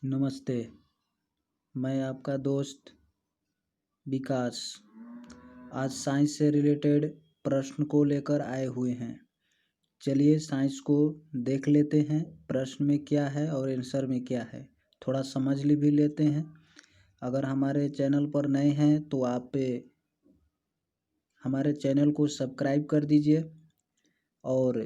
नमस्ते। मैं आपका दोस्त विकास आज साइंस से रिलेटेड प्रश्न को लेकर आए हुए हैं। चलिए साइंस को देख लेते हैं, प्रश्न में क्या है और आंसर में क्या है, थोड़ा समझ भी लेते हैं। अगर हमारे चैनल पर नए हैं तो आप हमारे चैनल को सब्सक्राइब कर दीजिए और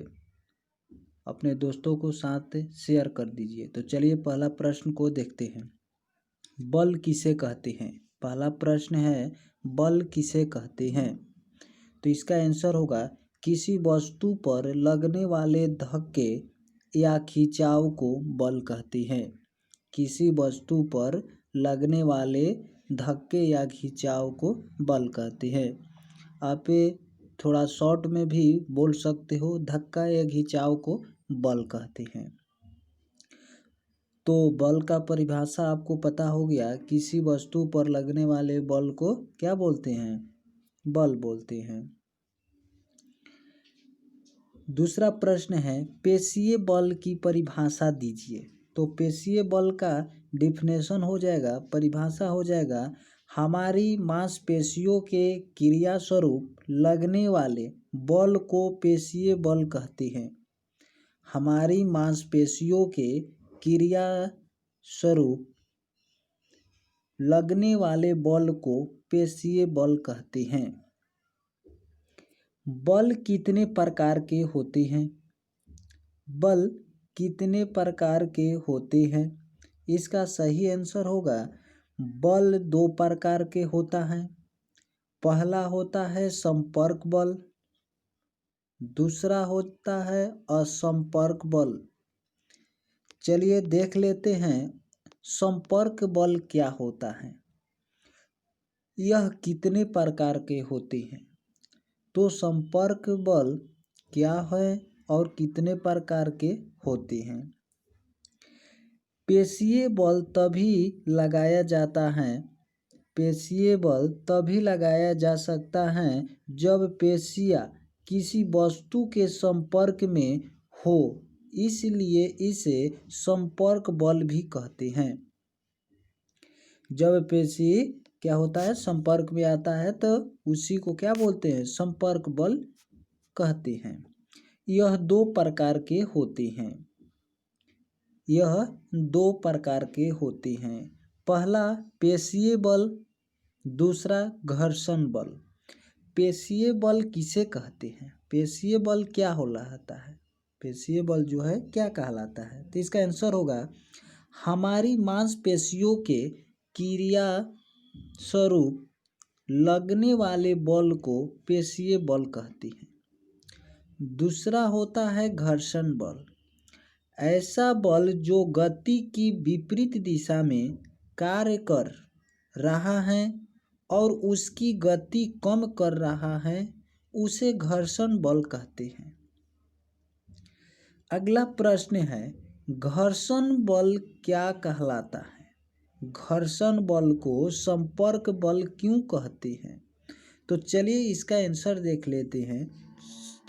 अपने दोस्तों को साथ शेयर कर दीजिए। तो चलिए पहला प्रश्न को देखते हैं। बल किसे कहते हैं? पहला प्रश्न है, बल किसे कहते हैं? तो इसका आंसर होगा, किसी वस्तु पर लगने वाले धक्के या खिंचाव को बल कहते हैं। किसी वस्तु पर लगने वाले धक्के या खिंचाव को बल कहते हैं। आप थोड़ा शॉर्ट में भी बोल सकते हो, धक्का या खिंचाव को बल कहते हैं। तो बल का परिभाषा आपको पता हो गया। किसी वस्तु पर लगने वाले बल को क्या बोलते हैं? बल बोलते हैं। दूसरा प्रश्न है, पेशीय बल की परिभाषा दीजिए। तो पेशीय बल का डिफिनेशन हो जाएगा, परिभाषा हो जाएगा, हमारी मांसपेशियों के क्रिया स्वरूप लगने वाले बल को पेशीय बल कहते हैं। हमारी मांसपेशियों के क्रिया स्वरूप लगने वाले बल को पेशीय बल कहते हैं। बल कितने प्रकार के होते हैं? बल कितने प्रकार के होते हैं? इसका सही आंसर होगा, बल 2 प्रकार के होता है। पहला होता है संपर्क बल, दूसरा होता है असंपर्क बल। चलिए देख लेते हैं संपर्क बल क्या होता है, यह कितने प्रकार के होते हैं। तो संपर्क बल क्या है और कितने प्रकार के होते हैं। पेशीय बल तभी लगाया जाता है, पेशीय बल तभी लगाया जा सकता है जब पेशियां किसी वस्तु के संपर्क में हो, इसलिए इसे संपर्क बल भी कहते हैं। जब पेशी क्या होता है, संपर्क में आता है, तो उसी को क्या बोलते हैं? संपर्क बल कहते हैं। यह 2 प्रकार के होते हैं। यह 2 प्रकार के होते हैं। पहला पेशीय बल, दूसरा घर्षण बल। पेशीय बल किसे कहते हैं? पेशीय बल क्या कहलाता है? पेशीय बल जो है क्या कहलाता है? तो इसका आंसर होगा, हमारी मांसपेशियों के क्रिया स्वरूप लगने वाले बल को पेशीय बल कहते हैं। दूसरा होता है घर्षण बल। ऐसा बल जो गति की विपरीत दिशा में कार्य कर रहा है और उसकी गति कम कर रहा है, उसे घर्षण बल कहते हैं। अगला प्रश्न है, घर्षण बल क्या कहलाता है? घर्षण बल को संपर्क बल क्यों कहते हैं? तो चलिए इसका आंसर देख लेते हैं।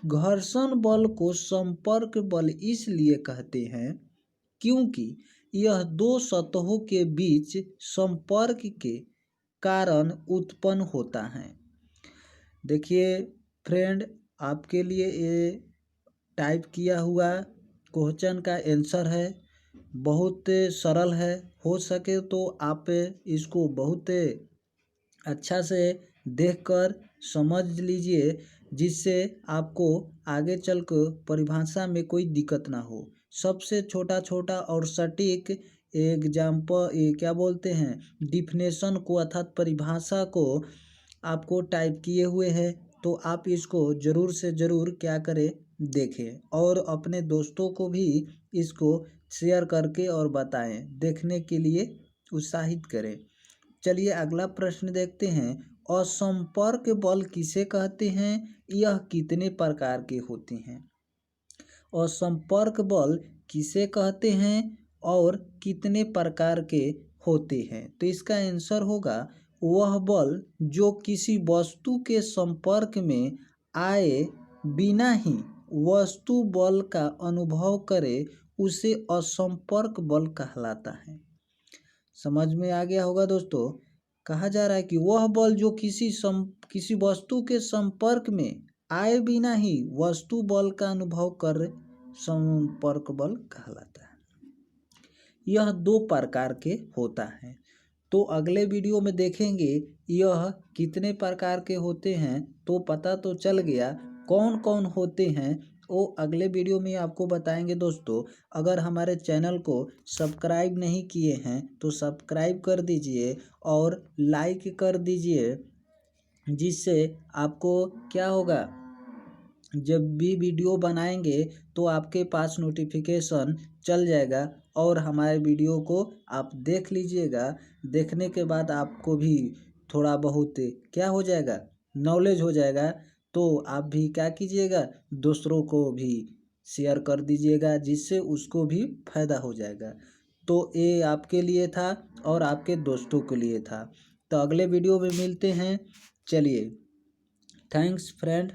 घर्षण बल को संपर्क बल इसलिए कहते हैं क्योंकि यह 2 सतहों के बीच संपर्क के कारण उत्पन्न होता है। देखिए फ्रेंड, आपके लिए ये टाइप किया हुआ क्वेश्चन का आंसर है, बहुत सरल है। हो सके तो आप इसको बहुत अच्छा से देखकर समझ लीजिए, जिससे आपको आगे चलकर परिभाषा में कोई दिक्कत ना हो। सबसे छोटा छोटा और सटीक एग्जाम्पल क्या बोलते हैं, डिफिनेशन को अर्थात परिभाषा को आपको टाइप किए हुए हैं। तो आप इसको ज़रूर से ज़रूर क्या करें, देखें और अपने दोस्तों को भी इसको शेयर करके और बताएं, देखने के लिए उत्साहित करें। चलिए अगला प्रश्न देखते हैं, असंपर्क बल किसे कहते हैं? यह कितने प्रकार के होते हैं? असंपर्क बल किसे कहते हैं और कितने प्रकार के होते हैं? तो इसका आंसर होगा, वह बल जो किसी वस्तु के संपर्क में आए बिना ही वस्तु बल का अनुभव करे, उसे असंपर्क बल कहलाता है। समझ में आ गया होगा दोस्तों। कहा जा रहा है कि वह बल जो किसी वस्तु के संपर्क में आए बिना ही वस्तु बल का अनुभव कर संपर्क बल कहलाता है। यह दो प्रकार के होता है। तो अगले वीडियो में देखेंगे यह कितने प्रकार के होते हैं, तो पता तो चल गया कौन कौन होते हैं, वो अगले वीडियो में आपको बताएंगे दोस्तों। अगर हमारे चैनल को सब्सक्राइब नहीं किए हैं तो सब्सक्राइब कर दीजिए और लाइक कर दीजिए, जिससे आपको क्या होगा, जब भी वीडियो बनाएंगे तो आपके पास नोटिफिकेशन चल जाएगा और हमारे वीडियो को आप देख लीजिएगा। देखने के बाद आपको भी थोड़ा बहुत क्या हो जाएगा, नॉलेज हो जाएगा। तो आप भी क्या कीजिएगा, दूसरों को भी शेयर कर दीजिएगा, जिससे उसको भी फायदा हो जाएगा। तो ये आपके लिए था और आपके दोस्तों के लिए था। तो अगले वीडियो में मिलते हैं। चलिए, थैंक्स फ्रेंड।